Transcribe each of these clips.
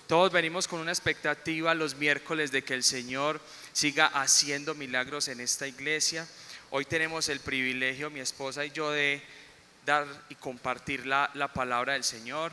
Todos venimos con una expectativa los miércoles de que el Señor siga haciendo milagros en esta iglesia. Hoy tenemos el privilegio, mi esposa y yo, de dar y compartir la palabra del Señor.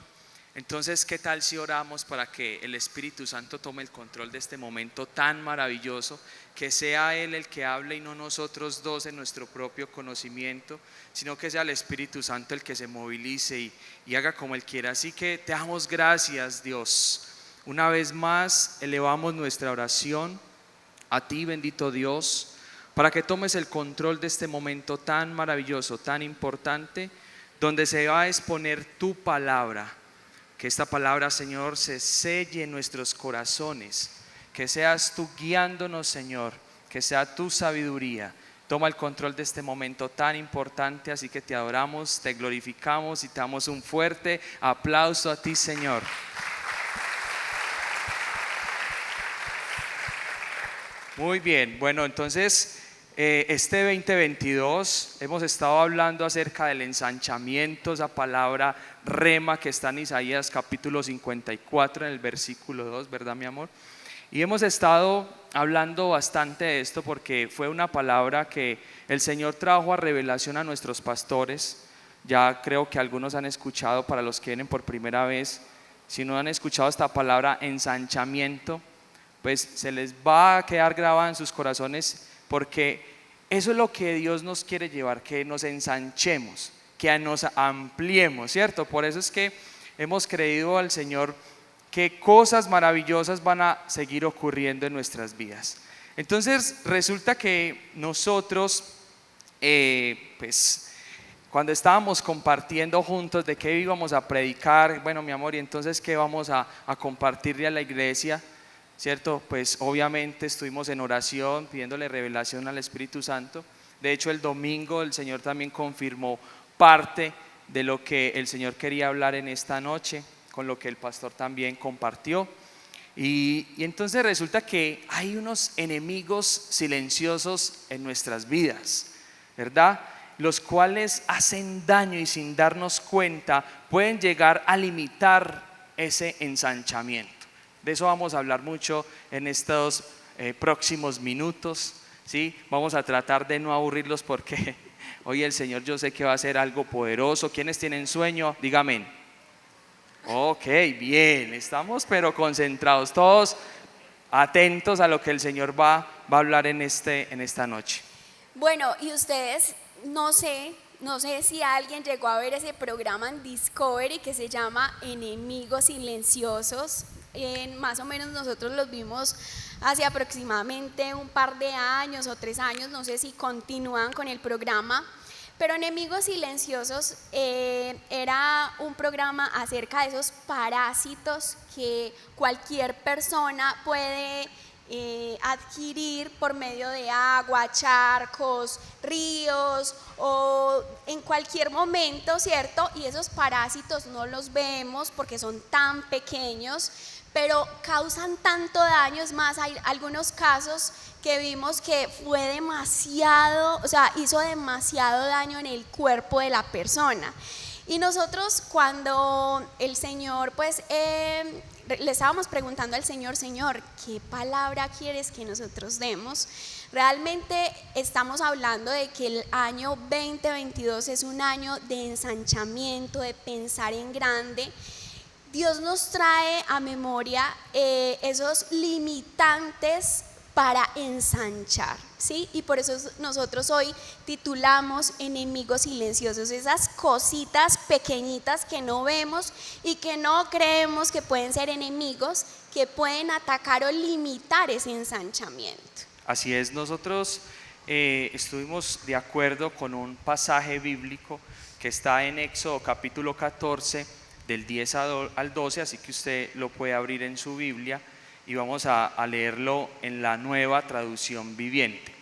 Entonces, ¿qué tal si oramos para que el Espíritu Santo tome el control de este momento tan maravilloso? Que sea Él el que hable y no nosotros dos en nuestro propio conocimiento, sino que sea el Espíritu Santo el que se movilice y haga como Él quiera. Así que te damos gracias, Dios. Una vez más elevamos nuestra oración a ti, bendito Dios, para que tomes el control de este momento tan maravilloso, tan importante, donde se va a exponer tu palabra. Que esta palabra, Señor, se selle en nuestros corazones, que seas tú guiándonos, Señor, que sea tu sabiduría. Toma el control de este momento tan importante, así que te adoramos, te glorificamos y te damos un fuerte aplauso a ti, Señor. Muy bien, bueno, entonces este 2022 hemos estado hablando acerca del ensanchamiento, esa palabra rema que está en Isaías capítulo 54 en el versículo 2, ¿verdad, mi amor? Y hemos estado hablando bastante de esto porque fue una palabra que el Señor trajo a revelación a nuestros pastores. Ya creo que algunos han escuchado, para los que vienen por primera vez, si no han escuchado esta palabra ensanchamiento, pues se les va a quedar grabada en sus corazones, porque eso es lo que Dios nos quiere llevar, que nos ensanchemos, que nos ampliemos, ¿cierto? Por eso es que hemos creído al Señor que cosas maravillosas van a seguir ocurriendo en nuestras vidas. Entonces resulta que nosotros, pues cuando estábamos compartiendo juntos de qué íbamos a predicar, bueno, mi amor, y entonces qué vamos a compartirle a la iglesia, ¿cierto? Pues obviamente estuvimos en oración pidiéndole revelación al Espíritu Santo. De hecho, el domingo el Señor también confirmó parte de lo que el Señor quería hablar en esta noche, con lo que el pastor también compartió. Y entonces resulta que hay unos enemigos silenciosos en nuestras vidas, ¿verdad? Los cuales hacen daño y sin darnos cuenta pueden llegar a limitar ese ensanchamiento. De eso vamos a hablar mucho en estos próximos minutos, ¿sí? Vamos a tratar de no aburrirlos porque hoy el Señor, yo sé que va a hacer algo poderoso. ¿Quiénes tienen sueño? Dígame. Ok, bien, estamos pero concentrados, todos atentos a lo que el Señor va a hablar en esta noche. Bueno, y ustedes, no sé si alguien llegó a ver ese programa en Discovery que se llama Enemigos Silenciosos. Más o menos nosotros los vimos hace aproximadamente un par de años o 3 años, no sé si continúan con el programa, pero Enemigos Silenciosos era un programa acerca de esos parásitos que cualquier persona puede adquirir por medio de agua, charcos, ríos o en cualquier momento, ¿cierto? Y esos parásitos no los vemos porque son tan pequeños, pero causan tanto daño. Es más, hay algunos casos que vimos que fue demasiado, o sea, hizo demasiado daño en el cuerpo de la persona. Y nosotros, cuando el Señor, pues le estábamos preguntando al Señor, Señor, ¿qué palabra quieres que nosotros demos? Realmente estamos hablando de que el año 2022 es un año de ensanchamiento, de pensar en grande. Dios nos trae a memoria esos limitantes para ensanchar, ¿sí? Y por eso nosotros hoy titulamos Enemigos Silenciosos, esas cositas pequeñitas que no vemos y que no creemos que pueden ser enemigos, que pueden atacar o limitar ese ensanchamiento. Así es, nosotros estuvimos de acuerdo con un pasaje bíblico que está en Éxodo capítulo 14 del 10 al 12, así que usted lo puede abrir en su Biblia y vamos a leerlo en la Nueva Traducción Viviente.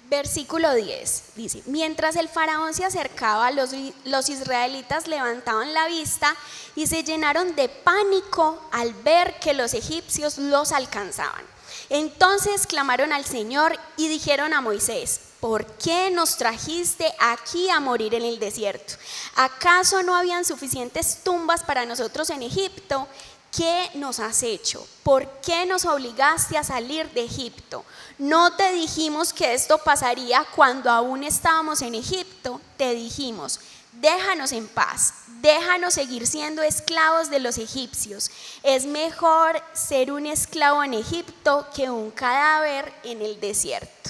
Versículo 10 dice: mientras el faraón se acercaba, los israelitas levantaban la vista y se llenaron de pánico al ver que los egipcios los alcanzaban. Entonces clamaron al Señor y dijeron a Moisés: ¿por qué nos trajiste aquí a morir en el desierto? ¿Acaso no habían suficientes tumbas para nosotros en Egipto? ¿Qué nos has hecho? ¿Por qué nos obligaste a salir de Egipto? ¿No te dijimos que esto pasaría cuando aún estábamos en Egipto? Te dijimos, déjanos en paz, déjanos seguir siendo esclavos de los egipcios. Es mejor ser un esclavo en Egipto que un cadáver en el desierto.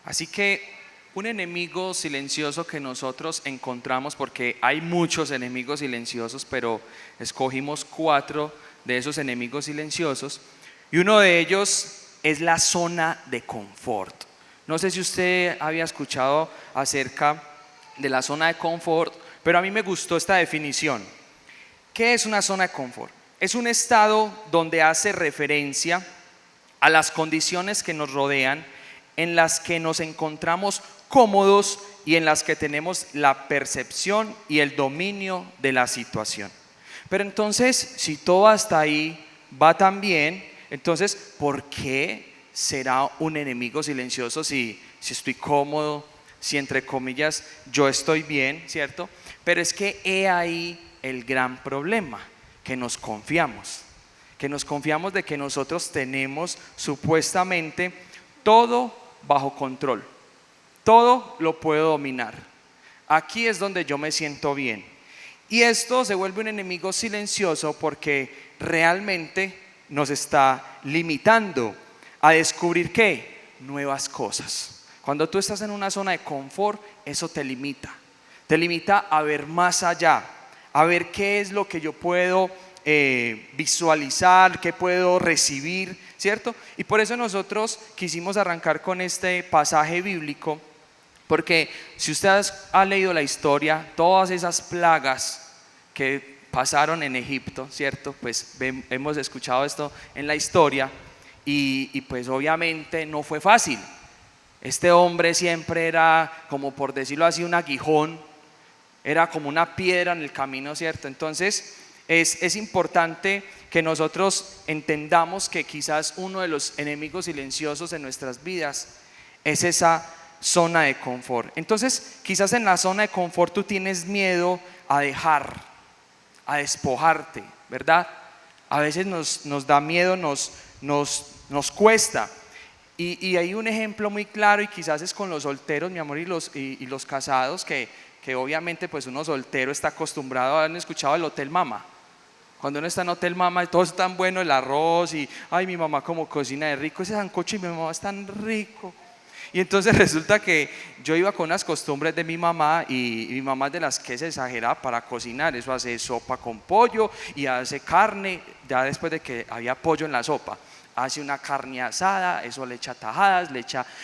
Así que un enemigo silencioso que nosotros encontramos, porque hay muchos enemigos silenciosos, pero escogimos 4 de esos enemigos silenciosos, y uno de ellos es la zona de confort. No sé si usted había escuchado acerca de la zona de confort, pero a mí me gustó esta definición. ¿Qué es una zona de confort? Es un estado donde hace referencia a las condiciones que nos rodean, en las que nos encontramos cómodos y en las que tenemos la percepción y el dominio de la situación. Pero entonces, si todo hasta ahí va tan bien, entonces, ¿por qué será un enemigo silencioso si estoy cómodo, si entre comillas yo estoy bien, ¿cierto? Pero es que he ahí el gran problema, que nos confiamos de que nosotros tenemos supuestamente todo bajo control, todo lo puedo dominar. Aquí es donde yo me siento bien. Y esto se vuelve un enemigo silencioso porque realmente nos está limitando a descubrir ¿qué? Nuevas cosas. Cuando tú estás en una zona de confort, eso te limita a ver más allá, a ver qué es lo que yo puedo visualizar, qué puedo recibir, ¿cierto? Y por eso nosotros quisimos arrancar con este pasaje bíblico, porque si usted ha leído la historia, todas esas plagas que pasaron en Egipto, ¿cierto? Pues hemos escuchado esto en la historia y pues obviamente no fue fácil. Este hombre siempre era, como por decirlo así, un aguijón, era como una piedra en el camino, ¿cierto? Entonces es importante que nosotros entendamos que quizás uno de los enemigos silenciosos en nuestras vidas es esa zona de confort. Entonces quizás en la zona de confort tú tienes miedo a dejar, a despojarte, ¿verdad? A veces nos da miedo, nos cuesta. Y hay un ejemplo muy claro y quizás es con los solteros, mi amor, y los casados, que obviamente pues uno soltero está acostumbrado a haber escuchado el Hotel Mama. Cuando uno está en Hotel Mama, todo es tan bueno, el arroz y, ay, mi mamá como cocina de rico, ese sancocho y mi mamá es tan rico. Y entonces resulta que yo iba con unas costumbres de mi mamá y mi mamá es de las que se exagera para cocinar. Eso hace sopa con pollo y hace carne, ya después de que había pollo en la sopa. Hace una carne asada, eso le echa tajadas,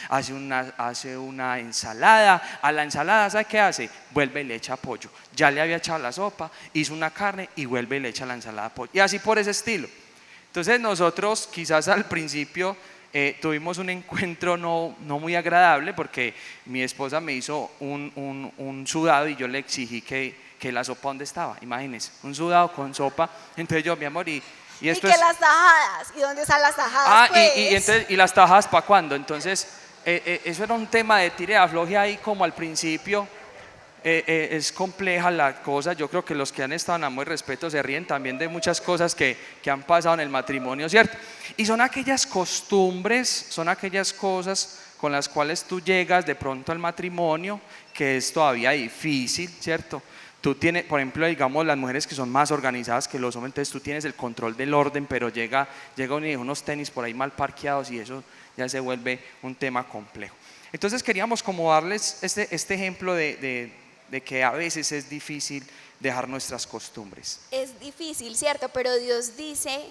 hace una ensalada. A la ensalada, ¿sabe qué hace? Vuelve y le echa pollo. Ya le había echado la sopa, hizo una carne y vuelve y le echa la ensalada pollo. Y así por ese estilo. Entonces nosotros quizás al principio tuvimos un encuentro no muy agradable porque mi esposa me hizo un sudado y yo le exigí que la sopa ¿dónde estaba? Imagínense, un sudado con sopa. Entonces yo, mi amor, y esto que las tajadas, ¿y dónde están las tajadas? ¿Y las tajadas para cuándo? Entonces eso era un tema de tire y afloje ahí como al principio. Es compleja la cosa. Yo creo que los que han estado en amor y respeto se ríen también de muchas cosas que han pasado en el matrimonio, ¿cierto? Y son aquellas costumbres, son aquellas cosas con las cuales tú llegas de pronto al matrimonio que es todavía difícil, ¿cierto? Tú tienes, por ejemplo, digamos las mujeres que son más organizadas que los hombres, entonces tú tienes el control del orden, pero llega unos tenis por ahí mal parqueados y eso ya se vuelve un tema complejo. Entonces queríamos como darles este ejemplo de que a veces es difícil dejar nuestras costumbres. Es difícil, ¿cierto? Pero Dios dice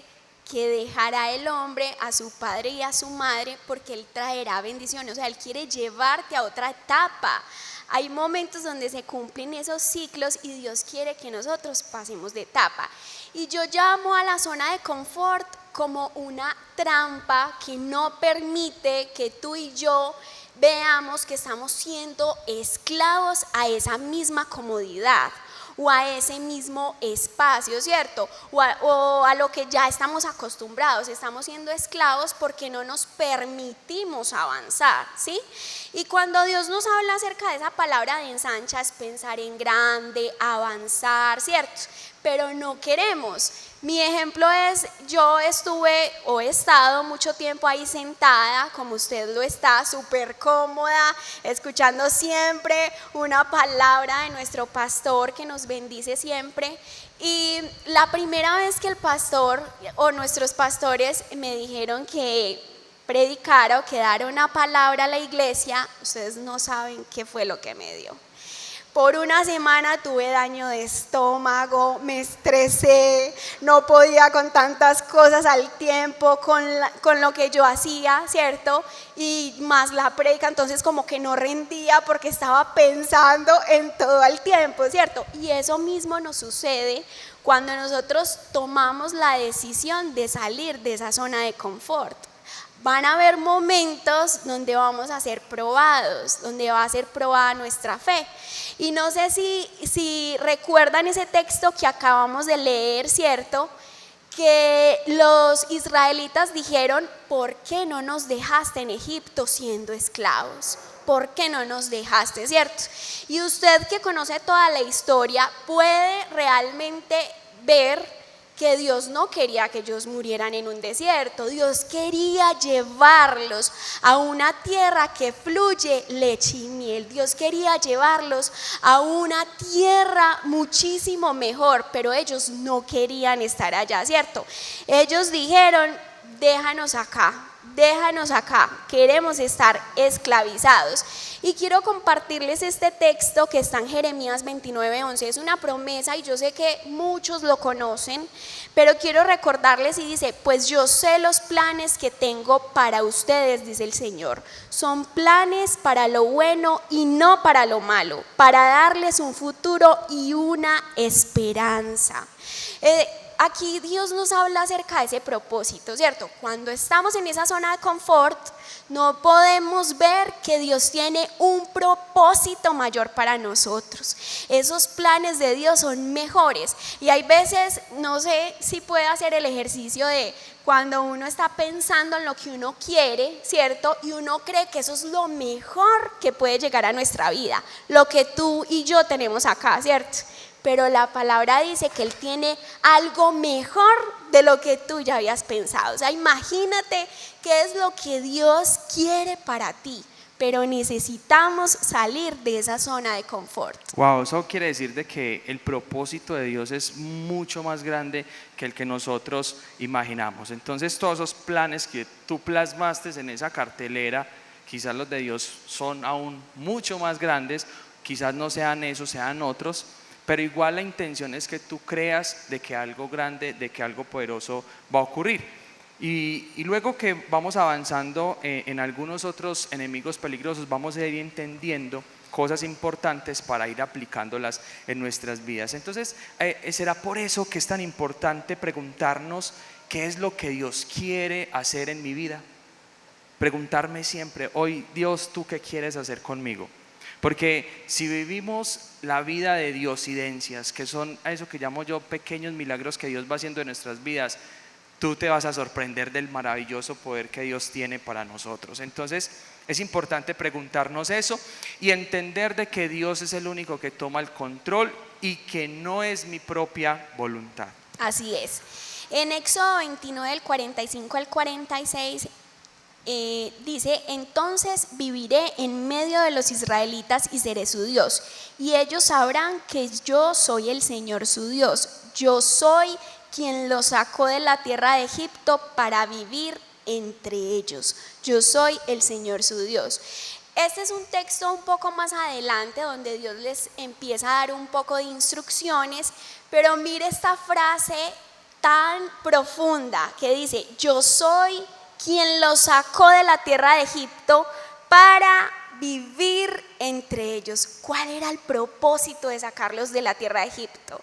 que dejará el hombre a su padre y a su madre porque Él traerá bendiciones. O sea, Él quiere llevarte a otra etapa. Hay momentos donde se cumplen esos ciclos y Dios quiere que nosotros pasemos de etapa. Y yo llamo a la zona de confort como una trampa que no permite que tú y yo veamos que estamos siendo esclavos a esa misma comodidad o a ese mismo espacio, ¿cierto? O a lo que ya estamos acostumbrados. Estamos siendo esclavos porque no nos permitimos avanzar, ¿sí? Y cuando Dios nos habla acerca de esa palabra de ensancha es pensar en grande, avanzar, ¿cierto? Pero no queremos. Mi ejemplo es, yo estuve o he estado mucho tiempo ahí sentada, como usted lo está, súper cómoda, escuchando siempre una palabra de nuestro pastor que nos bendice siempre. Y la primera vez que el pastor o nuestros pastores me dijeron que predicara o que dara una palabra a la iglesia, ustedes no saben qué fue lo que me dio. Por una semana tuve daño de estómago, me estresé, no podía con tantas cosas al tiempo, con lo que yo hacía, ¿cierto? Y más la predica, entonces como que no rendía porque estaba pensando en todo el tiempo, ¿cierto? Y eso mismo nos sucede cuando nosotros tomamos la decisión de salir de esa zona de confort. Van a haber momentos donde vamos a ser probados, donde va a ser probada nuestra fe. Y no sé si recuerdan ese texto que acabamos de leer, ¿cierto? Que los israelitas dijeron, ¿por qué no nos dejaste en Egipto siendo esclavos? ¿Por qué no nos dejaste, cierto? Y usted que conoce toda la historia puede realmente ver que Dios no quería que ellos murieran en un desierto. Dios quería llevarlos a una tierra que fluye leche y miel. Dios quería llevarlos a una tierra muchísimo mejor, pero ellos no querían estar allá, ¿cierto? Ellos dijeron, déjanos acá, queremos estar esclavizados. Y quiero compartirles este texto que está en Jeremías 29:11. Es una promesa y yo sé que muchos lo conocen, pero quiero recordarles y dice, pues yo sé los planes que tengo para ustedes, dice el Señor. Son planes para lo bueno y no para lo malo, para darles un futuro y una esperanza. Aquí Dios nos habla acerca de ese propósito, ¿cierto? Cuando estamos en esa zona de confort, no podemos ver que Dios tiene un propósito mayor para nosotros. Esos planes de Dios son mejores. Y hay veces, no sé si puede hacer el ejercicio de cuando uno está pensando en lo que uno quiere, ¿cierto? Y uno cree que eso es lo mejor que puede llegar a nuestra vida, lo que tú y yo tenemos acá, ¿cierto? Pero la palabra dice que Él tiene algo mejor de lo que tú ya habías pensado. O sea, imagínate qué es lo que Dios quiere para ti, pero necesitamos salir de esa zona de confort. Wow, eso quiere decir de que el propósito de Dios es mucho más grande que el que nosotros imaginamos. Entonces, todos esos planes que tú plasmaste en esa cartelera, quizás los de Dios son aún mucho más grandes, quizás no sean esos, sean otros. Pero igual la intención es que tú creas de que algo grande, de que algo poderoso va a ocurrir. Y luego que vamos avanzando en algunos otros enemigos peligrosos, vamos a ir entendiendo cosas importantes para ir aplicándolas en nuestras vidas. Entonces, será por eso que es tan importante preguntarnos qué es lo que Dios quiere hacer en mi vida. Preguntarme siempre, hoy Dios, ¿tú qué quieres hacer conmigo? Porque si vivimos la vida de diosidencias, que son eso que llamo yo pequeños milagros que Dios va haciendo en nuestras vidas, tú te vas a sorprender del maravilloso poder que Dios tiene para nosotros. Entonces es importante preguntarnos eso y entender de que Dios es el único que toma el control y que no es mi propia voluntad. Así es. En Éxodo 29, del 45 al 46, dice, entonces viviré en medio de los israelitas y seré su Dios, y ellos sabrán que yo soy el Señor su Dios. Yo soy quien los sacó de la tierra de Egipto para vivir entre ellos. Yo soy el Señor su Dios. Este es un texto un poco más adelante donde Dios les empieza a dar un poco de instrucciones, pero mire esta frase tan profunda que dice, yo soy quien los sacó de la tierra de Egipto para vivir entre ellos. ¿Cuál era el propósito de sacarlos de la tierra de Egipto?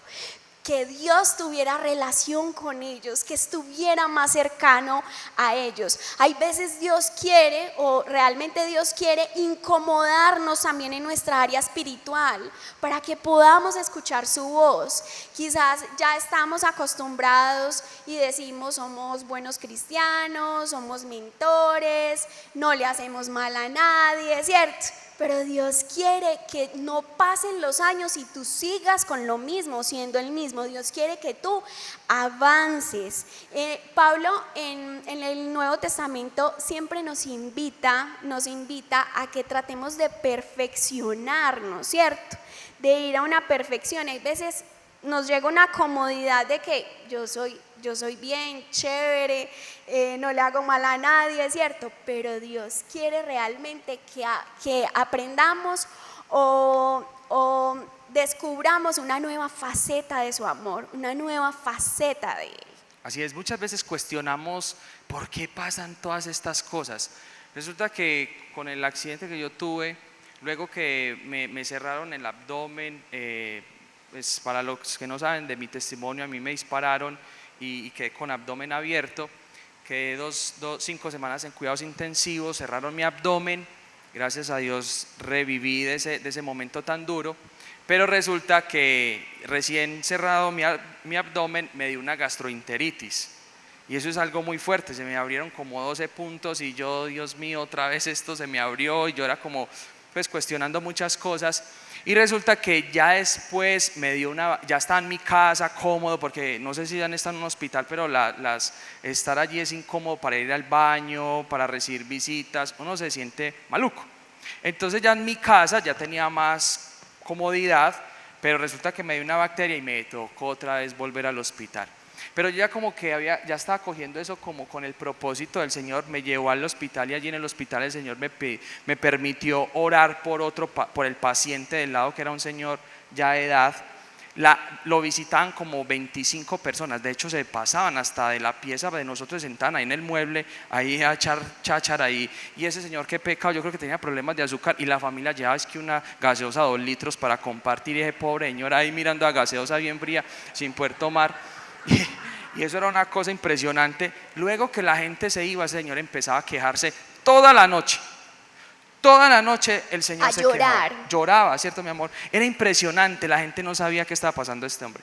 que Dios tuviera relación con ellos, que estuviera más cercano a ellos. Hay veces Dios quiere, o realmente Dios quiere incomodarnos también en nuestra área espiritual para que podamos escuchar su voz. Quizás ya estamos acostumbrados y decimos somos buenos cristianos, somos mentores, no le hacemos mal a nadie, ¿cierto? Pero Dios quiere que no pasen los años y tú sigas con lo mismo, siendo el mismo. Dios quiere que tú avances. Pablo en el Nuevo Testamento siempre nos invita a que tratemos de perfeccionarnos, ¿cierto? De ir a una perfección. Hay veces nos llega una comodidad de que yo soy bien, chévere, no le hago mal a nadie, es cierto, pero Dios quiere realmente que aprendamos o descubramos una nueva faceta de su amor, una nueva faceta de Él. Así es, muchas veces cuestionamos por qué pasan todas estas cosas. Resulta que con el accidente que yo tuve, luego que me cerraron el abdomen, pues para los que no saben de mi testimonio, a mí me dispararon y quedé con abdomen abierto. Quedé 5 semanas en cuidados intensivos, cerraron mi abdomen. Gracias a Dios reviví de ese momento tan duro. Pero resulta que recién cerrado mi abdomen me dio una gastroenteritis. Y eso es algo muy fuerte, se me abrieron como 12 puntos y yo, Dios mío, otra vez esto se me abrió y yo era como pues cuestionando muchas cosas. Y resulta que ya después ya estaba en mi casa cómodo, porque no sé si ya están en un hospital, pero estar allí es incómodo para ir al baño, para recibir visitas, uno se siente maluco. Entonces ya en mi casa ya tenía más comodidad, pero resulta que me dio una bacteria y me tocó otra vez volver al hospital. Pero yo ya como que ya estaba cogiendo eso como con el propósito del Señor, me llevó al hospital y allí en el hospital el Señor me permitió orar por el paciente del lado, que era un señor ya de edad. Lo visitaban como 25 personas, de hecho se pasaban hasta de la pieza de nosotros, se sentaban ahí en el mueble, ahí a echar cháchara ahí, y ese señor, qué pecado, yo creo que tenía problemas de azúcar y la familia llevaba es que una gaseosa 2 litros para compartir, y ese pobre señor ahí mirando a gaseosa bien fría sin poder tomar. Y eso era una cosa impresionante. Luego que la gente se iba, el Señor empezaba a quejarse toda la noche. Toda la noche el Señor se quejaba, lloraba, ¿cierto, mi amor? Era impresionante, la gente no sabía qué estaba pasando a este hombre.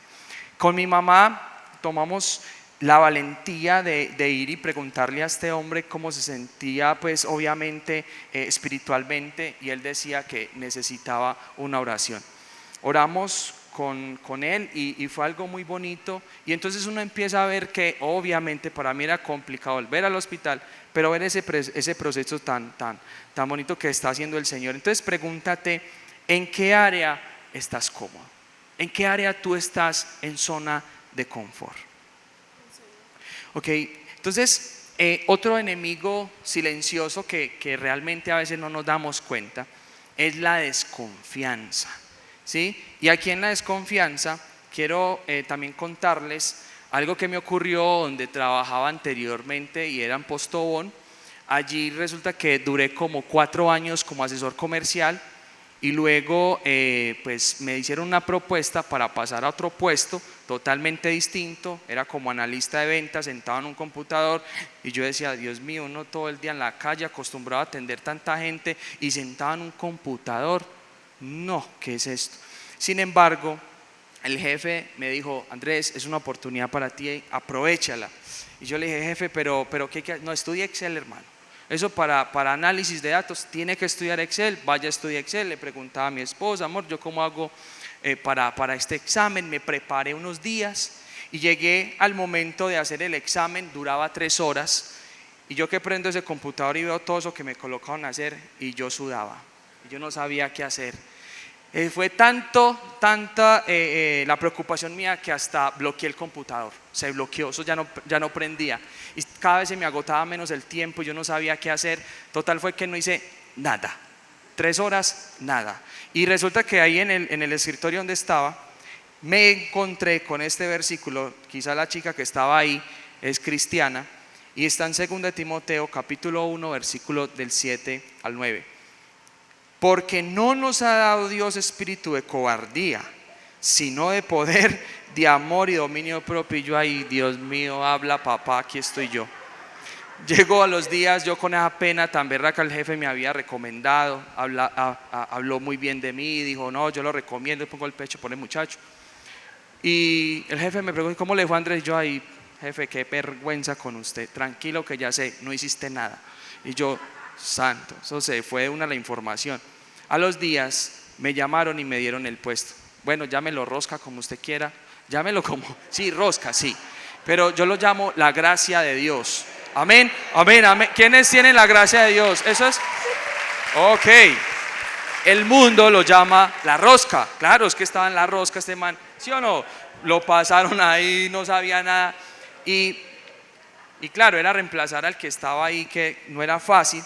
Con mi mamá tomamos la valentía de ir y preguntarle a este hombre cómo se sentía, pues obviamente espiritualmente, y él decía que necesitaba una oración. Oramos con él y fue algo muy bonito, y entonces uno empieza a ver que obviamente para mí era complicado volver al hospital, pero ver ese proceso tan bonito que está haciendo el Señor. Entonces pregúntate, ¿en qué área estás cómodo? ¿En qué área tú estás en zona de confort? Ok, entonces otro enemigo silencioso que realmente a veces no nos damos cuenta es la desconfianza. ¿Sí? Y aquí en la desconfianza quiero también contarles algo que me ocurrió donde trabajaba anteriormente y era en Postobón. Allí resulta que duré como 4 años como asesor comercial y luego pues me hicieron una propuesta para pasar a otro puesto totalmente distinto. Era como analista de ventas sentado en un computador y yo decía, Dios mío, uno todo el día en la calle acostumbrado a atender tanta gente y sentado en un computador. No, ¿qué es esto? Sin embargo, el jefe me dijo, Andrés, es una oportunidad para ti, aprovéchala. Y yo le dije, jefe, pero ¿qué? No, estudie Excel, hermano. Eso para análisis de datos, tiene que estudiar Excel, vaya a estudiar Excel. Le preguntaba a mi esposa, amor, ¿yo cómo hago para este examen? Me preparé unos días y llegué al momento de hacer el examen, duraba 3 horas. Y yo que prendo ese computador y veo todo eso que me colocaron a hacer y yo sudaba. Y yo no sabía qué hacer. Fue tanta la preocupación mía que hasta bloqueé el computador, se bloqueó, eso ya no prendía y cada vez se me agotaba menos el tiempo, yo no sabía qué hacer. Total fue que no hice nada, 3 horas, nada. Y resulta que ahí en el escritorio donde estaba me encontré con este versículo, quizá la chica que estaba ahí es cristiana, y está en 2 Timoteo capítulo 1 versículo del 7 al 9. Porque no nos ha dado Dios espíritu de cobardía, sino de poder, de amor y dominio propio. Y yo ahí, Dios mío, habla papá, aquí estoy yo. Llegó a los días, yo con esa pena tan berraca, el jefe me había recomendado, habló muy bien de mí, dijo, no, yo lo recomiendo, pongo el pecho por el muchacho. Y el jefe me preguntó, ¿cómo le fue a Andrés? Yo ahí, jefe, qué vergüenza con usted, tranquilo que ya sé, no hiciste nada. Y yo, santo, eso se fue de una la información. A los días me llamaron y me dieron el puesto. Bueno, llámelo rosca como usted quiera, llámelo como, sí, rosca, sí, pero yo lo llamo la gracia de Dios. Amén, amén, amén. ¿Quiénes tienen la gracia de Dios? Eso es, ok. El mundo lo llama la rosca. Claro, es que estaba en la rosca este man, ¿sí o no? Lo pasaron ahí, no sabía nada. Y claro, era reemplazar al que estaba ahí, que no era fácil.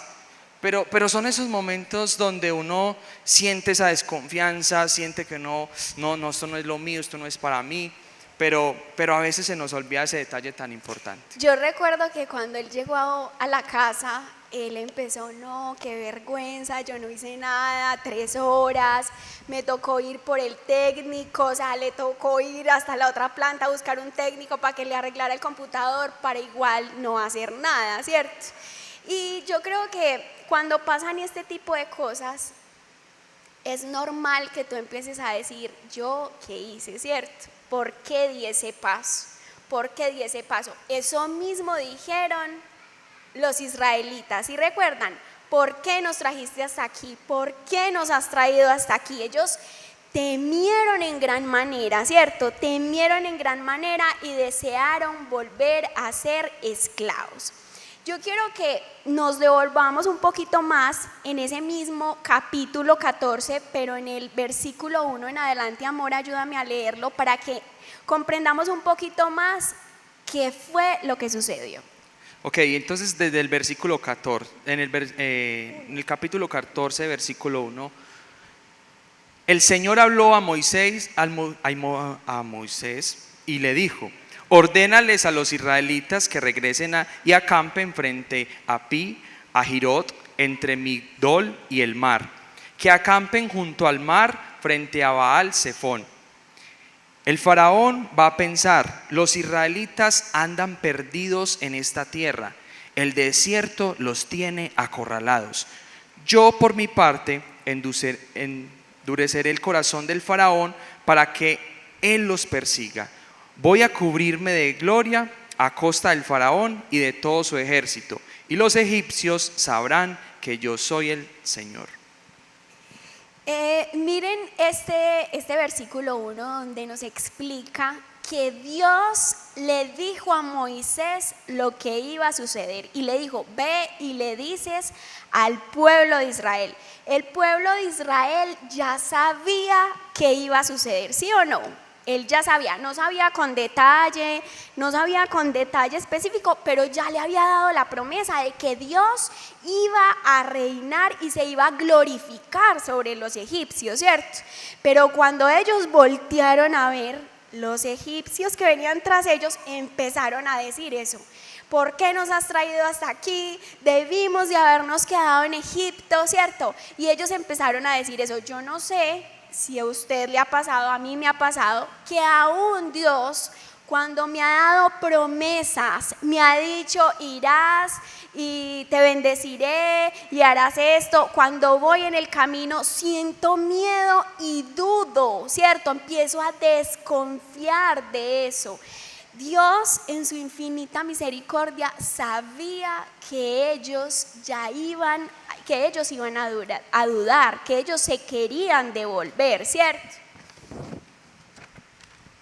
Pero son esos momentos donde uno siente esa desconfianza, siente que no, esto no es lo mío, esto no es para mí. Pero a veces se nos olvida ese detalle tan importante. Yo recuerdo que cuando él llegó a la casa, él empezó, no, qué vergüenza, yo no hice nada, 3 horas, me tocó ir por el técnico, o sea, le tocó ir hasta la otra planta a buscar un técnico para que le arreglara el computador para igual no hacer nada, ¿cierto? Y yo creo que cuando pasan este tipo de cosas, es normal que tú empieces a decir, ¿yo qué hice, cierto? ¿Por qué di ese paso? ¿Por qué di ese paso? Eso mismo dijeron los israelitas. ¿Y recuerdan? ¿Por qué nos trajiste hasta aquí? ¿Por qué nos has traído hasta aquí? Ellos temieron en gran manera, ¿cierto? Temieron en gran manera y desearon volver a ser esclavos. Yo quiero que nos devolvamos un poquito más en ese mismo capítulo 14, pero en el versículo 1 en adelante, amor, ayúdame a leerlo para que comprendamos un poquito más qué fue lo que sucedió. Ok, entonces desde el versículo 14, en el capítulo 14, versículo 1, el Señor habló a Moisés y le dijo: ordénales a los israelitas que regresen y acampen frente a Pi, a Jirot, entre Migdol y el mar, que acampen junto al mar frente a Baal Zephón. El faraón va a pensar: los israelitas andan perdidos en esta tierra, el desierto los tiene acorralados. Yo por mi parte endureceré el corazón del faraón para que él los persiga. Voy a cubrirme de gloria a costa del faraón y de todo su ejército, y los egipcios sabrán que yo soy el Señor. Miren este versículo 1 donde nos explica que Dios le dijo a Moisés lo que iba a suceder y le dijo: ve y le dices al pueblo de Israel. El pueblo de Israel ya sabía que iba a suceder, ¿sí o no? Él ya sabía, no sabía con detalle específico, pero ya le había dado la promesa de que Dios iba a reinar y se iba a glorificar sobre los egipcios, ¿cierto? Pero cuando ellos voltearon a ver, los egipcios que venían tras ellos empezaron a decir eso: ¿por qué nos has traído hasta aquí? Debimos de habernos quedado en Egipto, ¿cierto? Y ellos empezaron a decir eso. Yo no sé si a usted le ha pasado, a mí me ha pasado, que aún Dios, cuando me ha dado promesas, me ha dicho: irás y te bendeciré y harás esto, cuando voy en el camino siento miedo y dudo, ¿cierto? Empiezo a desconfiar de eso. Dios en su infinita misericordia sabía que ellos iban a dudar, que ellos se querían devolver, ¿cierto?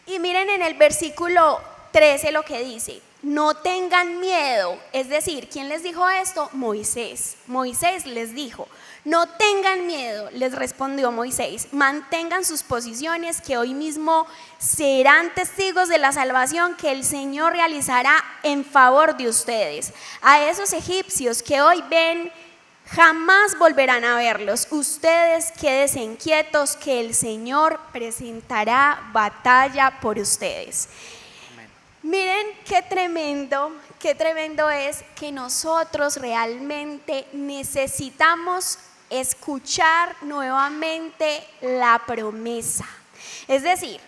Y miren en el versículo 13 lo que dice: no tengan miedo. Es decir, ¿quién les dijo esto? Moisés. Moisés les dijo: no tengan miedo, les respondió Moisés, mantengan sus posiciones, que hoy mismo serán testigos de la salvación que el Señor realizará en favor de ustedes. A esos egipcios que hoy ven, jamás volverán a verlos. Ustedes quédense inquietos, que el Señor presentará batalla por ustedes. Amén. Miren qué tremendo es que nosotros realmente necesitamos escuchar nuevamente la promesa. Es decir,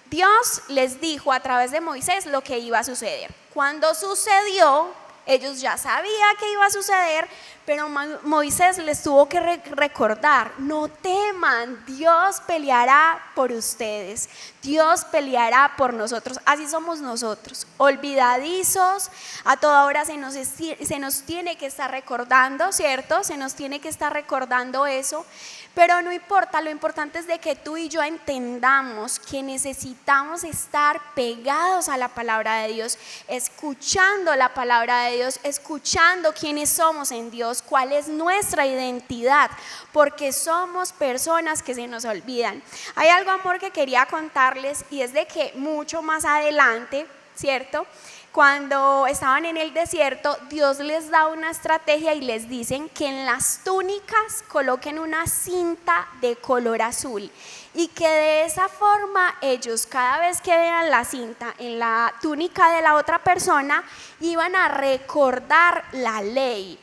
Dios les dijo a través de Moisés lo que iba a suceder. Cuando sucedió, ellos ya sabían que iba a suceder, pero Moisés les tuvo que recordar: no teman, Dios peleará por ustedes, Dios peleará por nosotros. Así somos nosotros, olvidadizos, a toda hora se nos tiene que estar recordando, ¿cierto? Se nos tiene que estar recordando eso. Pero no importa, lo importante es de que tú y yo entendamos que necesitamos estar pegados a la palabra de Dios, escuchando la palabra de Dios, escuchando quiénes somos en Dios, cuál es nuestra identidad, porque somos personas que se nos olvidan. Hay algo, amor, que quería contarles, y es de que mucho más adelante, ¿cierto?, cuando estaban en el desierto, Dios les da una estrategia y les dicen que en las túnicas coloquen una cinta de color azul, y que de esa forma ellos, cada vez que vean la cinta en la túnica de la otra persona, iban a recordar la ley.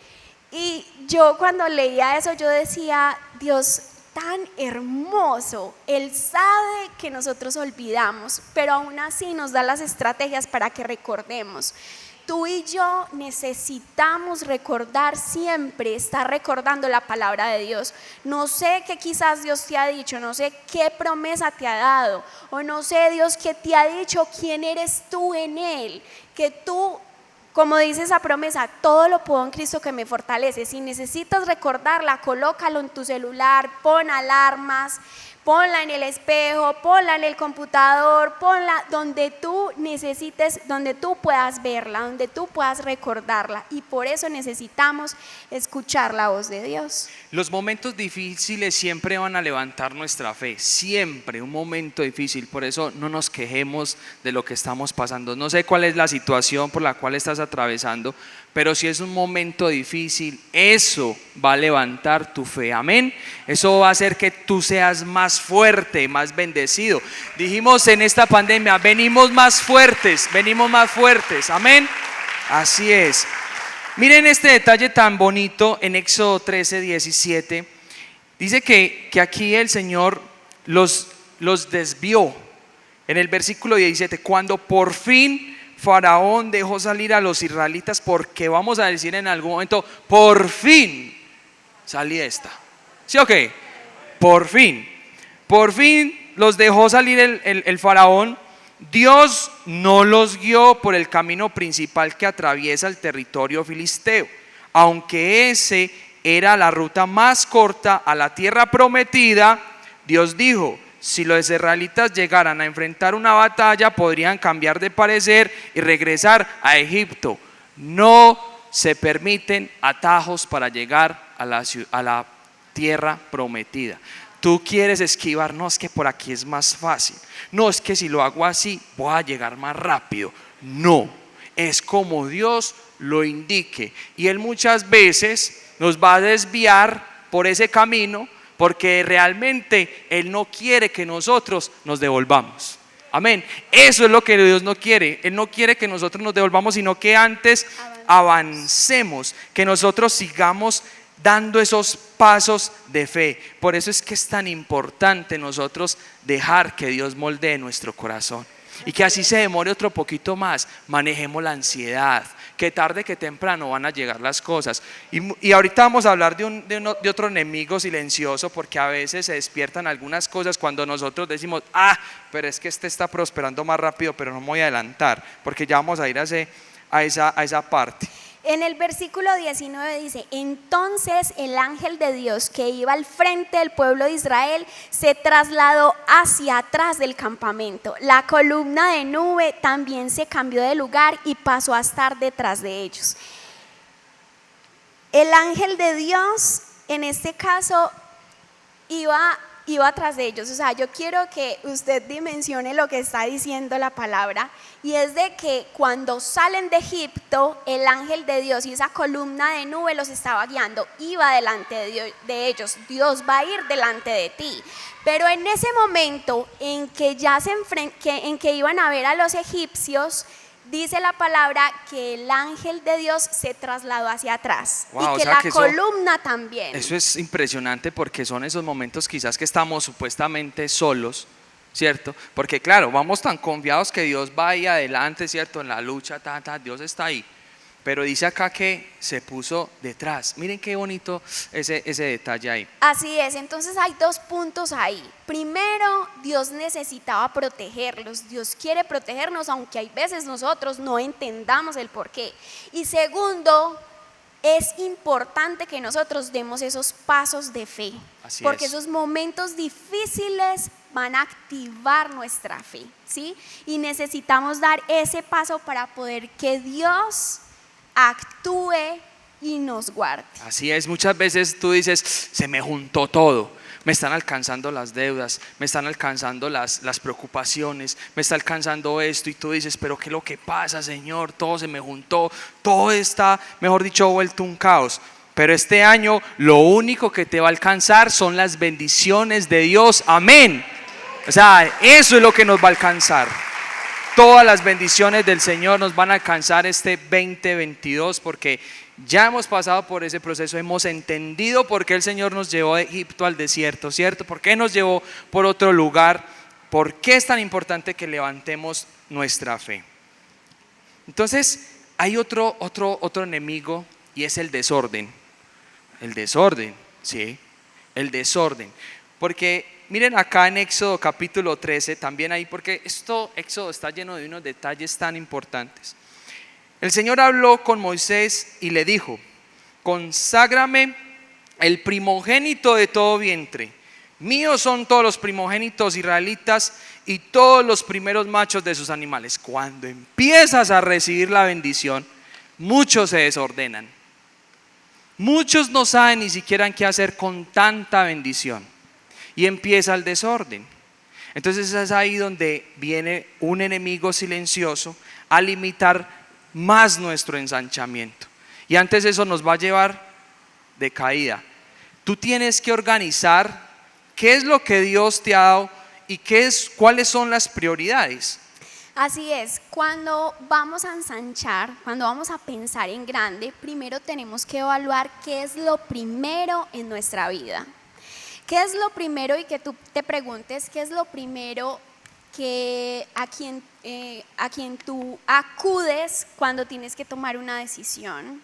Y yo, cuando leía eso, yo decía: Dios tan hermoso, Él sabe que nosotros olvidamos, pero aún así nos da las estrategias para que recordemos. Tú y yo necesitamos recordar siempre, estar recordando la palabra de Dios. No sé qué quizás Dios te ha dicho, no sé qué promesa te ha dado, o no sé, Dios, qué te ha dicho, quién eres tú en Él, que tú, como dice esa promesa, todo lo puedo en Cristo que me fortalece. Si necesitas recordarla, colócalo en tu celular, pon alarmas, ponla en el espejo, ponla en el computador, ponla donde tú necesites, donde tú puedas verla, donde tú puedas recordarla. Y por eso necesitamos escuchar la voz de Dios. Los momentos difíciles siempre van a levantar nuestra fe, siempre un momento difícil. Por eso no nos quejemos de lo que estamos pasando. No sé cuál es la situación por la cual estás atravesando, pero si es un momento difícil, eso va a levantar tu fe, amén. Eso va a hacer que tú seas más fuerte, más bendecido. Dijimos en esta pandemia: venimos más fuertes, amén. Así es. Miren este detalle tan bonito en Éxodo 13:17. Dice que aquí el Señor los desvió. En el versículo 17, cuando por fin Faraón dejó salir a los israelitas, porque vamos a decir en algún momento: por fin salí de esta. ¿Sí o qué? Por fin los dejó salir el Faraón. Dios no los guió por el camino principal que atraviesa el territorio filisteo, aunque ese era la ruta más corta a la tierra prometida. Dios dijo: si los israelitas llegaran a enfrentar una batalla, podrían cambiar de parecer y regresar a Egipto. No se permiten atajos para llegar a la tierra prometida. Tú quieres esquivar: no, es que por aquí es más fácil. No, es que si lo hago así voy a llegar más rápido. No, es como Dios lo indique. Y Él muchas veces nos va a desviar por ese camino, porque realmente Él no quiere que nosotros nos devolvamos. Amén. Eso es lo que Dios no quiere. Él no quiere que nosotros nos devolvamos, sino que antes avancemos, que nosotros sigamos dando esos pasos de fe. Por eso es que es tan importante nosotros dejar que Dios moldee nuestro corazón. Y que así se demore otro poquito más, manejemos la ansiedad, que tarde que temprano van a llegar las cosas. Y ahorita vamos a hablar de otro enemigo silencioso, porque a veces se despiertan algunas cosas cuando nosotros decimos: pero es que este está prosperando más rápido, pero no me voy a adelantar, porque ya vamos a ir a esa parte. En el versículo 19 dice: entonces el ángel de Dios que iba al frente del pueblo de Israel se trasladó hacia atrás del campamento. La columna de nube también se cambió de lugar y pasó a estar detrás de ellos. El ángel de Dios en este caso iba atrás de ellos. O sea, yo quiero que usted dimensione lo que está diciendo la palabra, y es de que cuando salen de Egipto, el ángel de Dios y esa columna de nube los estaba guiando, iba delante de ellos. Dios va a ir delante de ti. Pero en ese momento en que ya en que iban a ver a los egipcios, dice la palabra que el ángel de Dios se trasladó hacia atrás. Wow, y que la columna también. Eso es impresionante, porque son esos momentos quizás que estamos supuestamente solos, ¿cierto? Porque claro, vamos tan confiados que Dios va ahí adelante, ¿cierto? En la lucha, Dios está ahí. Pero dice acá que se puso detrás. Miren qué bonito ese detalle ahí. Así es, entonces hay dos puntos ahí. Primero, Dios necesitaba protegerlos, Dios quiere protegernos, aunque hay veces nosotros no entendamos el por qué. Y segundo, es importante que nosotros demos esos pasos de fe, Así porque es. esos momentos difíciles van a activar nuestra fe, ¿sí? Y necesitamos dar ese paso para poder que Dios actúe y nos guarde. Así es, muchas veces tú dices, se me juntó todo, me están alcanzando las deudas, me están alcanzando las preocupaciones, me está alcanzando esto y tú dices, pero ¿qué es lo que pasa, Señor? Todo se me juntó, todo está, mejor dicho, vuelto un caos. Pero este año lo único que te va a alcanzar son las bendiciones de Dios, amén. O sea, eso es lo que nos va a alcanzar. Todas las bendiciones del Señor nos van a alcanzar este 2022 porque ya hemos pasado por ese proceso, hemos entendido por qué el Señor nos llevó de Egipto al desierto, ¿cierto? ¿Por qué nos llevó por otro lugar? ¿Por qué es tan importante que levantemos nuestra fe? Entonces, hay otro enemigo y es el desorden. El desorden, ¿sí? El desorden. Porque miren acá en Éxodo capítulo 13, también ahí, porque Éxodo está lleno de unos detalles tan importantes. El Señor habló con Moisés y le dijo, conságrame el primogénito de todo vientre. Míos son todos los primogénitos israelitas y todos los primeros machos de sus animales. Cuando empiezas a recibir la bendición, muchos se desordenan. Muchos no saben ni siquiera qué hacer con tanta bendición. Y empieza el desorden. Entonces es ahí donde viene un enemigo silencioso a limitar más nuestro ensanchamiento. Y antes eso nos va a llevar de caída. Tú tienes que organizar qué es lo que Dios te ha dado y cuáles son las prioridades. Así es, cuando vamos a ensanchar, cuando vamos a pensar en grande, primero tenemos que evaluar qué es lo primero en nuestra vida. ¿Qué es lo primero? Y que tú te preguntes, ¿qué es lo primero a quien tú acudes cuando tienes que tomar una decisión?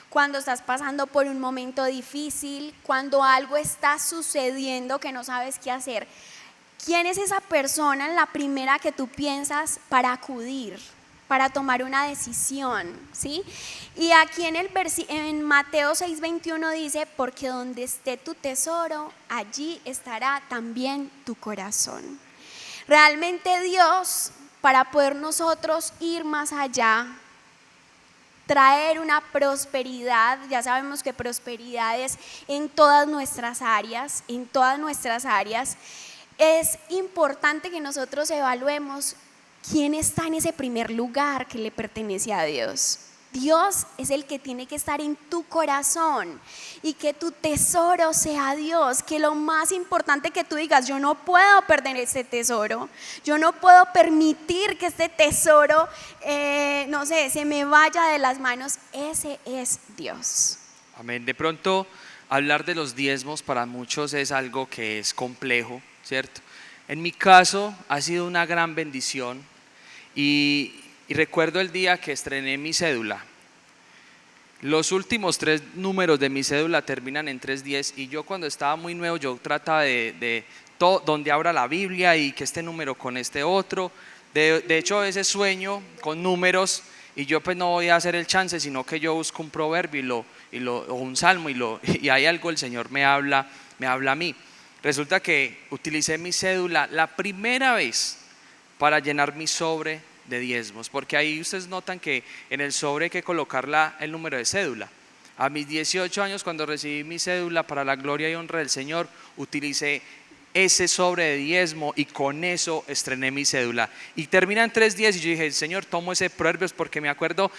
Cuando estás pasando por un momento difícil, cuando algo está sucediendo que no sabes qué hacer. ¿Quién es esa persona en la primera que tú piensas para acudir, para tomar una decisión? ¿Sí? Y aquí en Mateo 6:21 dice, porque donde esté tu tesoro, allí estará también tu corazón. Realmente Dios, para poder nosotros ir más allá, traer una prosperidad, ya sabemos que prosperidad es en todas nuestras áreas, es importante que nosotros evaluemos quién está en ese primer lugar que le pertenece a Dios. Dios es el que tiene que estar en tu corazón y que tu tesoro sea Dios, que lo más importante que tú digas, yo no puedo perder este tesoro, yo no puedo permitir que este tesoro, se me vaya de las manos, ese es Dios. Amén. De pronto hablar de los diezmos para muchos es algo que es complejo, ¿cierto? En mi caso ha sido una gran bendición y recuerdo el día que estrené mi cédula. Los últimos 3 números de mi cédula terminan en 310 y yo cuando estaba muy nuevo yo trataba de todo, donde abra la Biblia y que este número con este otro. De hecho a veces sueño con números y yo pues no voy a hacer el chance, sino que yo busco un proverbio o un salmo y hay algo, el Señor me habla a mí. Resulta que utilicé mi cédula la primera vez para llenar mi sobre de diezmos, porque ahí ustedes notan que en el sobre hay que colocar el número de cédula. A mis 18 años, cuando recibí mi cédula para la gloria y honra del Señor, utilicé ese sobre de diezmo y con eso estrené mi cédula. Y termina en 3:10 y yo dije, Señor, tomo ese Proverbios porque me acuerdo,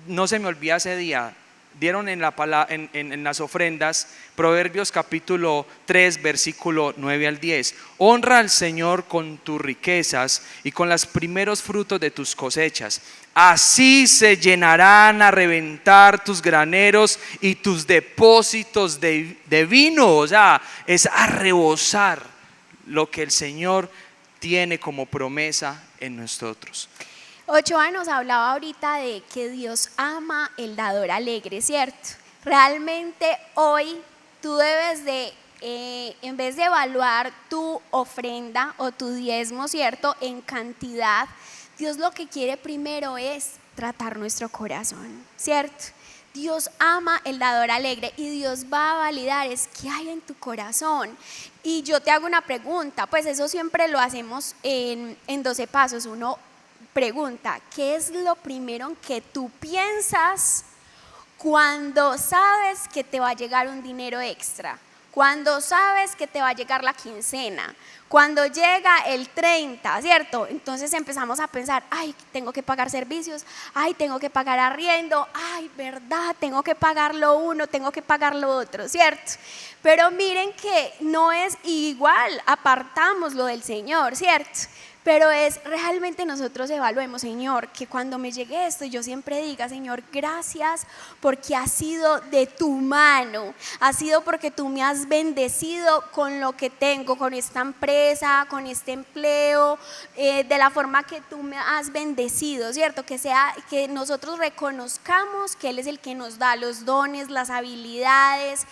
no se me olvida ese día. Dieron en las ofrendas Proverbios capítulo 3 versículo 9 al 10. Honra al Señor con tus riquezas y con los primeros frutos de tus cosechas. Así se llenarán a reventar tus graneros y tus depósitos de vino. O sea, es a rebosar lo que el Señor tiene como promesa en nosotros. Ochoa nos hablaba ahorita de que Dios ama el dador alegre, ¿cierto? Realmente hoy tú debes de, en vez de evaluar tu ofrenda o tu diezmo, ¿cierto? En cantidad, Dios lo que quiere primero es tratar nuestro corazón, ¿cierto? Dios ama el dador alegre y Dios va a validar es qué hay en tu corazón. Y yo te hago una pregunta, pues eso siempre lo hacemos en 12 pasos. Uno pregunta, ¿qué es lo primero en que tú piensas cuando sabes que te va a llegar un dinero extra? Cuando sabes que te va a llegar la quincena, cuando llega el 30, ¿cierto? Entonces empezamos a pensar, ay, tengo que pagar servicios, ay, tengo que pagar arriendo, ay, verdad, tengo que pagar lo uno, tengo que pagar lo otro, ¿cierto? Pero miren que no es igual, apartamos lo del Señor, ¿cierto? Pero es realmente nosotros evaluemos, Señor, que cuando me llegue esto yo siempre diga, Señor, gracias porque ha sido de tu mano, ha sido porque tú me has bendecido con lo que tengo, con esta empresa, con este empleo, de la forma que tú me has bendecido, ¿cierto? Que sea, que nosotros reconozcamos que Él es el que nos da los dones, las habilidades,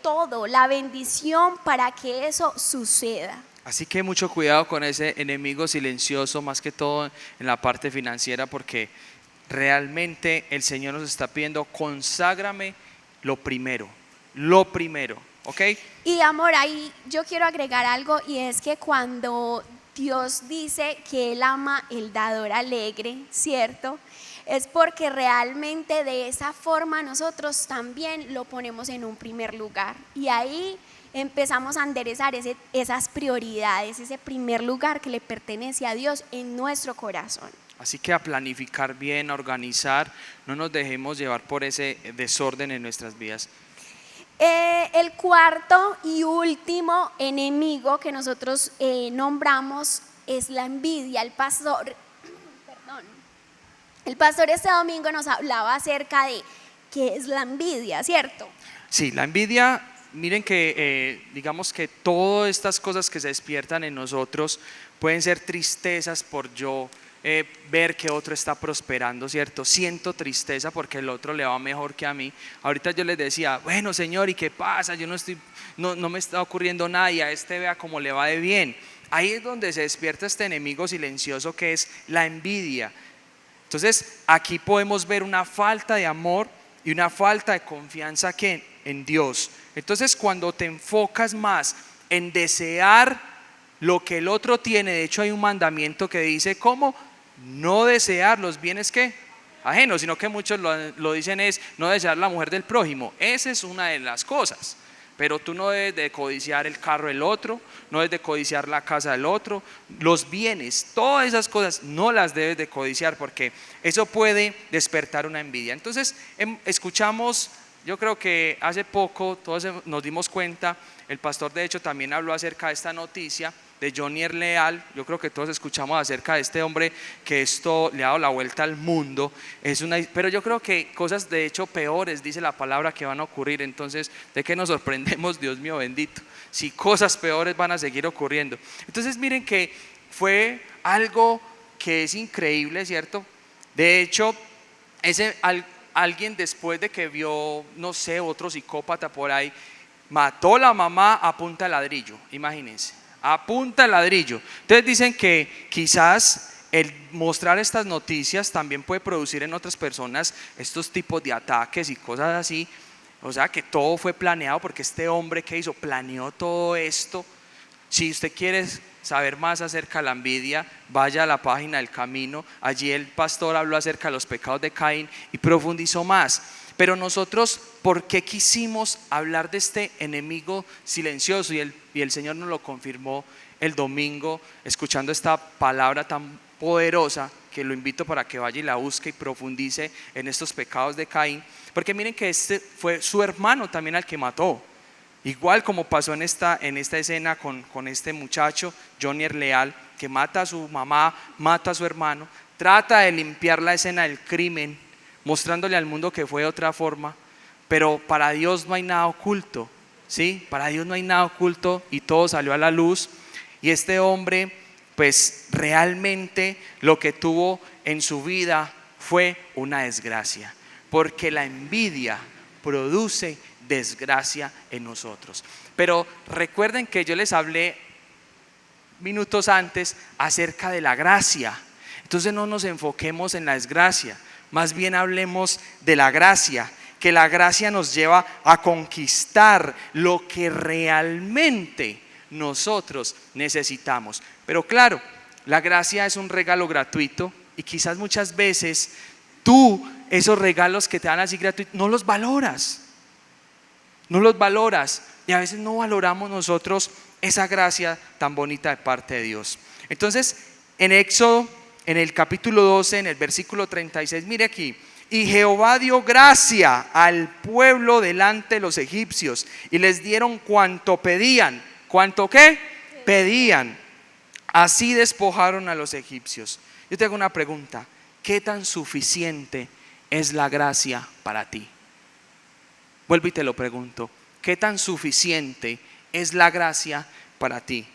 todo, la bendición para que eso suceda. Así que mucho cuidado con ese enemigo silencioso, más que todo en la parte financiera, porque realmente el Señor nos está pidiendo, conságrame lo primero, ¿ok? Y amor, ahí yo quiero agregar algo y es que cuando Dios dice que Él ama el dador alegre, ¿cierto? Es porque realmente de esa forma nosotros también lo ponemos en un primer lugar y ahí empezamos a enderezar esas prioridades, ese primer lugar que le pertenece a Dios en nuestro corazón. Así que a planificar bien, a organizar, no nos dejemos llevar por ese desorden en nuestras vidas. El cuarto y último enemigo que nosotros nombramos es la envidia. El pastor este domingo nos hablaba acerca de qué es la envidia, ¿cierto? Sí, la envidia. Miren que digamos que todas estas cosas que se despiertan en nosotros pueden ser tristezas por yo ver que otro está prosperando, ¿cierto? Siento tristeza porque el otro le va mejor que a mí. Ahorita yo les decía, bueno, Señor, ¿y qué pasa? Yo no me está ocurriendo nada y a este vea cómo le va de bien. Ahí es donde se despierta este enemigo silencioso que es la envidia. Entonces aquí podemos ver una falta de amor y una falta de confianza en Dios. Entonces cuando te enfocas más en desear lo que el otro tiene, de hecho hay un mandamiento que dice cómo no desear los bienes que ajenos, sino que muchos lo dicen es no desear la mujer del prójimo. Esa es una de las cosas. Pero tú no debes de codiciar el carro del otro, no debes de codiciar la casa del otro, los bienes, todas esas cosas no las debes de codiciar porque eso puede despertar una envidia. Entonces escuchamos, yo creo que hace poco todos nos dimos cuenta, el pastor de hecho también habló acerca de esta noticia de Johnny Leal. Yo creo que todos escuchamos acerca de este hombre que esto le ha dado la vuelta al mundo. Pero yo creo que cosas de hecho peores, dice la palabra, que van a ocurrir. Entonces, ¿de qué nos sorprendemos, Dios mío bendito? Si cosas peores van a seguir ocurriendo. Entonces miren que fue algo que es increíble, ¿cierto? De hecho, alguien después de que vio, no sé, otro psicópata por ahí, mató a la mamá a punta de ladrillo, imagínense. A punta de ladrillo. Entonces dicen que quizás el mostrar estas noticias también puede producir en otras personas estos tipos de ataques y cosas así. O sea que todo fue planeado porque este hombre que hizo planeó todo esto. Si usted quiere saber más acerca de la envidia, vaya a la página del Camino. Allí el pastor habló acerca de los pecados de Caín y profundizó más. Pero nosotros, ¿por qué quisimos hablar de este enemigo silencioso? Y el Señor nos lo confirmó el domingo, escuchando esta palabra tan poderosa, que lo invito para que vaya y la busque y profundice en estos pecados de Caín. Porque miren que este fue su hermano también al que mató. Igual como pasó en esta escena con este muchacho, Johnny Leal, que mata a su mamá, mata a su hermano, trata de limpiar la escena del crimen, mostrándole al mundo que fue de otra forma, pero para Dios no hay nada oculto, ¿sí? Para Dios no hay nada oculto y todo salió a la luz. Y este hombre pues realmente lo que tuvo en su vida fue una desgracia, porque la envidia produce desgracia en nosotros. Pero recuerden que yo les hablé minutos antes acerca de la gracia. Entonces no nos enfoquemos en la desgracia, más bien hablemos de la gracia, que la gracia nos lleva a conquistar lo que realmente nosotros necesitamos. Pero claro, la gracia es un regalo gratuito y quizás muchas veces tú esos regalos que te dan así gratuitos no los valoras. Y a veces no valoramos nosotros esa gracia tan bonita de parte de Dios. Entonces, en Éxodo, en el capítulo 12, en el versículo 36, mire aquí: y Jehová dio gracia al pueblo delante de los egipcios, y les dieron cuanto pedían. ¿Cuánto qué? Pedían. Así despojaron a los egipcios. Yo te hago una pregunta: ¿qué tan suficiente es la gracia para ti? Vuelvo y te lo pregunto: ¿qué tan suficiente es la gracia para ti?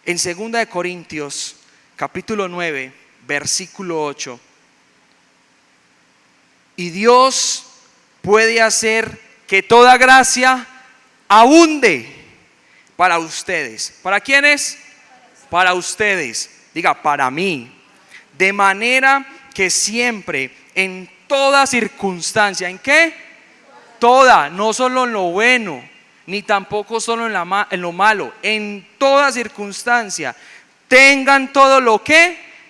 En 2 Corintios capítulo 9 versículo 8: y Dios puede hacer que toda gracia abunde para ustedes. ¿Para quiénes? Para ustedes. Diga: para mí. De manera que siempre, en toda circunstancia. ¿En qué? Toda, no solo en lo bueno, ni tampoco solo en lo malo. En toda circunstancia tengan todo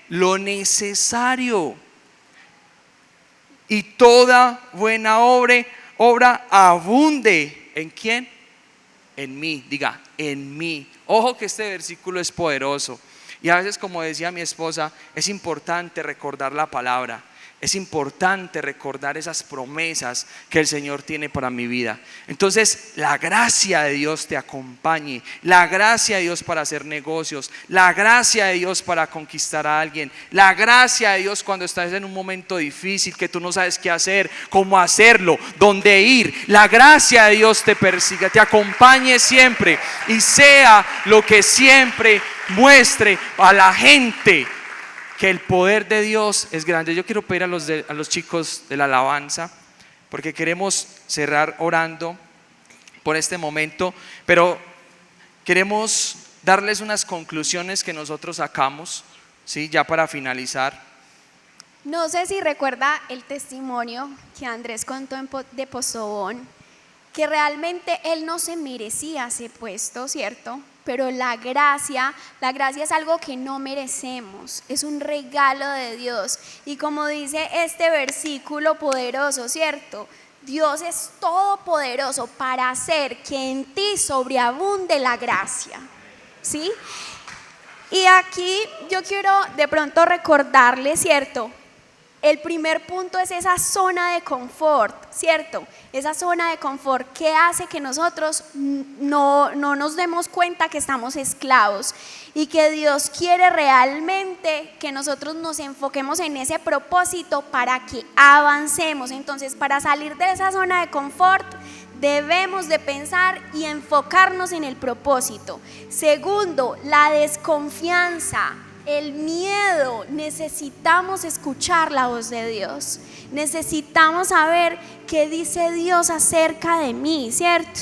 lo necesario, y toda buena obra abunde. ¿En quién? En mí. Diga: en mí. Ojo que este versículo es poderoso. Y a veces, como decía mi esposa, es importante recordar la palabra. Es importante recordar esas promesas que el Señor tiene para mi vida. Entonces, la gracia de Dios te acompañe. La gracia de Dios para hacer negocios. La gracia de Dios para conquistar a alguien. La gracia de Dios cuando estás en un momento difícil, que tú no sabes qué hacer, cómo hacerlo, dónde ir. La gracia de Dios te persiga, te acompañe siempre, y sea lo que siempre muestre a la gente que el poder de Dios es grande. Yo quiero pedir a los chicos de la alabanza, porque queremos cerrar orando por este momento, pero queremos darles unas conclusiones que nosotros sacamos, ¿sí? Ya para finalizar. No sé si recuerda el testimonio que Andrés contó de Pozobón, que realmente él no se merecía ese puesto, ¿cierto? Pero la gracia es algo que no merecemos, es un regalo de Dios. Y como dice este versículo poderoso, ¿cierto? Dios es todopoderoso para hacer que en ti sobreabunde la gracia, ¿sí? Y aquí yo quiero de pronto recordarle, ¿cierto? El primer punto es esa zona de confort, ¿cierto? Esa zona de confort que hace que nosotros no nos demos cuenta que estamos esclavos, y que Dios quiere realmente que nosotros nos enfoquemos en ese propósito para que avancemos. Entonces, para salir de esa zona de confort, debemos de pensar y enfocarnos en el propósito. Segundo, la desconfianza. El miedo. Necesitamos escuchar la voz de Dios. Necesitamos saber qué dice Dios acerca de mí, ¿cierto?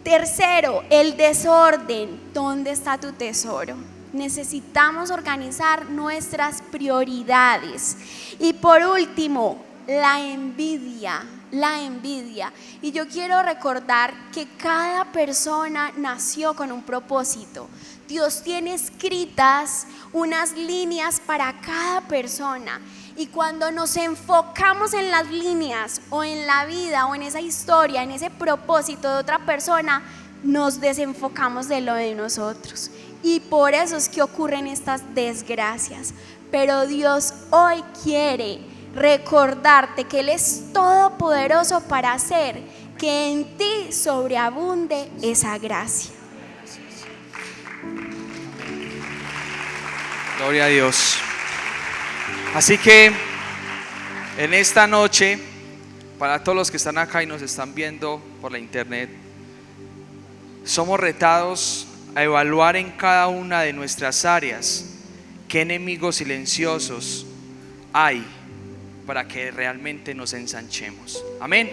Tercero, el desorden. ¿Dónde está tu tesoro? Necesitamos organizar nuestras prioridades. Y por último, la envidia. Y yo quiero recordar que cada persona nació con un propósito. Dios tiene escritas unas líneas para cada persona, y cuando nos enfocamos en las líneas o en la vida o en esa historia, en ese propósito de otra persona, nos desenfocamos de lo de nosotros, y por eso es que ocurren estas desgracias. Pero Dios hoy quiere recordarte que Él es todopoderoso para hacer que en ti sobreabunde esa gracia. Gloria a Dios. Así que en esta noche, para todos los que están acá y nos están viendo por la internet, somos retados a evaluar en cada una de nuestras áreas qué enemigos silenciosos hay para que realmente nos ensanchemos. Amén.